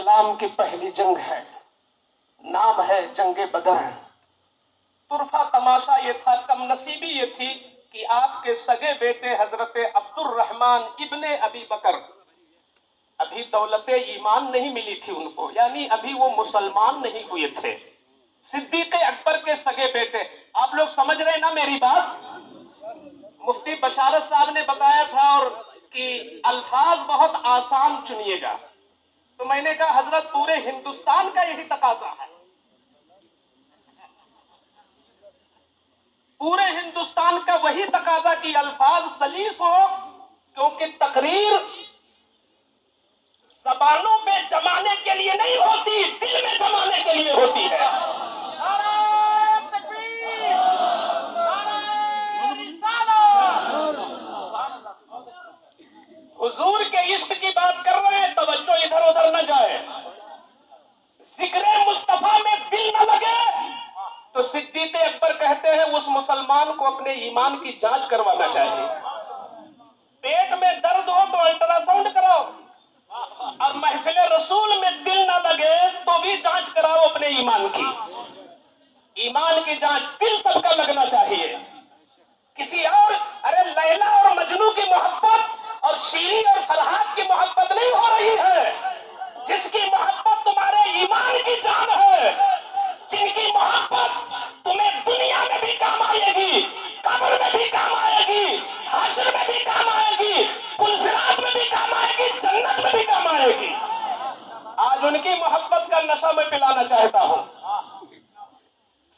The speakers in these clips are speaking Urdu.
اسلام کی پہلی جنگ ہے، نام ہے جنگ بدر۔ طرفہ تماشا یہ تھا، کم نصیبی یہ تھی کہ آپ کے سگے بیٹے حضرت عبد الرحمن ابن ابی بکر، ابھی دولت ایمان نہیں ملی تھی ان کو، یعنی ابھی وہ مسلمان نہیں ہوئے تھے۔ صدیق اکبر کے سگے بیٹے، آپ لوگ سمجھ رہے ہیں نا میری بات؟ مفتی بشارت صاحب نے بتایا تھا اور کہ الفاظ بہت آسان چنیے گا، تو میں نے کہا حضرت پورے ہندوستان کا یہی تقاضا ہے، پورے ہندوستان کا وہی تقاضا کہ الفاظ سلیس ہو، کیونکہ تقریر زبانوں پہ جمانے کے لیے نہیں ہوتی، دل میں جمانے کے لیے ہوتی ہے۔ حضور کے عشق کی بات کر رہے ہیں، توجہ ادھر ادھر نہ جائے، ذکر مصطفیٰ میں دل نہ لگے تو صدیق اکبر کہتے ہیں اس مسلمان کو اپنے ایمان کی جانچ کروانا چاہیے۔ پیٹ میں درد ہو تو الٹرا ساؤنڈ کراؤ، اور محفل رسول میں دل نہ لگے تو بھی جانچ کراؤ اپنے ایمان کی۔ ایمان کی جانچ دل سب کا لگنا چاہیے، کسی اور ارے لیلا اور مجنو کی محبت اور شیریں اور فرحاد کی محبت نہیں ہو رہی ہے، جس کی محبت تمہارے ایمان کی جان ہے، جن کی محبت تمہیں دنیا میں بھی کام آئے گی، قبر میں بھی کام آئے گی، حشر میں بھی کام آئے گی، پلسرات میں بھی کام آئے گی، جنت میں بھی کام آئے گی۔ آج ان کی محبت کا نشہ میں پلانا چاہتا ہوں۔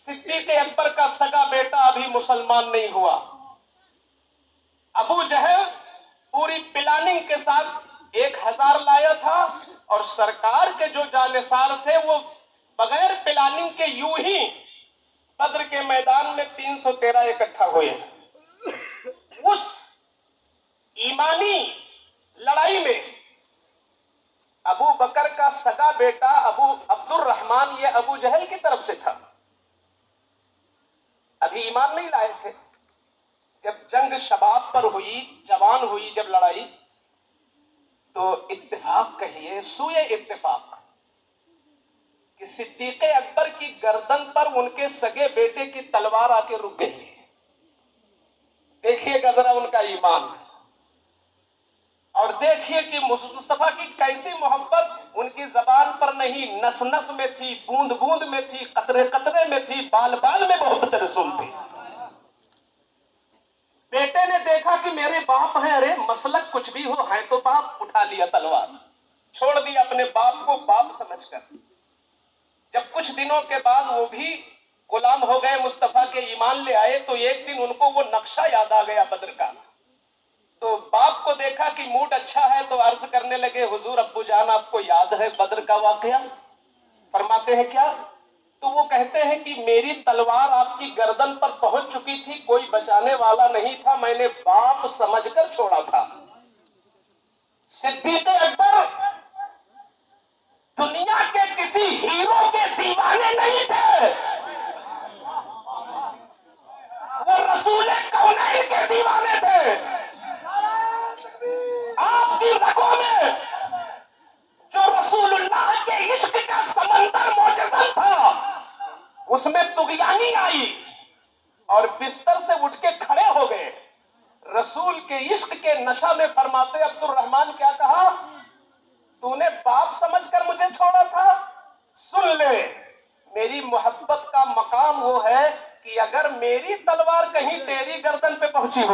صدیق اکبر کا سگا بیٹا ابھی مسلمان نہیں ہوا، ابو جہل پوری پلاننگ کے ساتھ 1000 لایا تھا، اور سرکار کے جو جانثار تھے وہ بغیر پلاننگ کے یوں ہی بدر کے میدان میں 313 اکٹھا ہوئے۔ اس ایمانی لڑائی میں ابو بکر کا سگا بیٹا ابو عبد الرحمن یہ ابو جہل کی طرف سے تھا، ابھی ایمان نہیں لائے تھے۔ جب جنگ شباب پر ہوئی، جوان ہوئی جب لڑائی، تو اتفاق کہیے سوئے اتفاق کہ صدیق اکبر کی گردن پر ان کے سگے بیٹے کی تلوار آ کے رک گئی۔ دیکھیے گا ذرا ان کا ایمان، اور دیکھیے کہ مصطفیٰ کی کیسی محبت ان کی زبان پر نہیں، نس نس میں تھی، بوند بوند میں تھی، قطرے قطرے میں تھی، بال بال میں محبت رسول تھی۔ بیٹے نے دیکھا کہ میرے باپ ہیں، ارے مسلک کچھ بھی ہو ہے تو باپ، اٹھا لیا تلوار، چھوڑ دیا اپنے باپ کو باپ سمجھ کر۔ جب کچھ دنوں کے بعد وہ بھی غلام ہو گئے، مصطفیٰ کے ایمان لے آئے، تو ایک دن ان کو وہ نقشہ یاد آ گیا بدر کا، تو باپ کو دیکھا کہ موڈ اچھا ہے تو عرض کرنے لگے حضور ابو جان آپ کو یاد ہے بدر کا واقعہ؟ فرماتے ہیں کیا؟ تو وہ کہتے ہیں کہ میری تلوار آپ کی گردن پر پہنچ چکی تھی، کوئی بچانے والا نہیں تھا، میں نے باپ سمجھ کر چھوڑا تھا۔ صدیق اکبر دنیا کے کسی ہیرو کے دیوانے نہیں تھے، وہ رسول کونین کے دیوانے تھے۔ آپ کی رگوں میں جو رسول اللہ کے عشق کا سمندر موجزل تھا، اس میں طغیانی آئی اور بستر سے اٹھ کے کھڑے ہو گئے۔ رسول کے عشق کے نشہ میں فرماتے عبد الرحمن کیا کہا؟ تو نے باپ سمجھ کر مجھے چھوڑا تھا؟ سن لے، میری محبت کا مقام وہ ہے کہ اگر میری تلوار کہیں تیری گردن پہ پہنچی ہو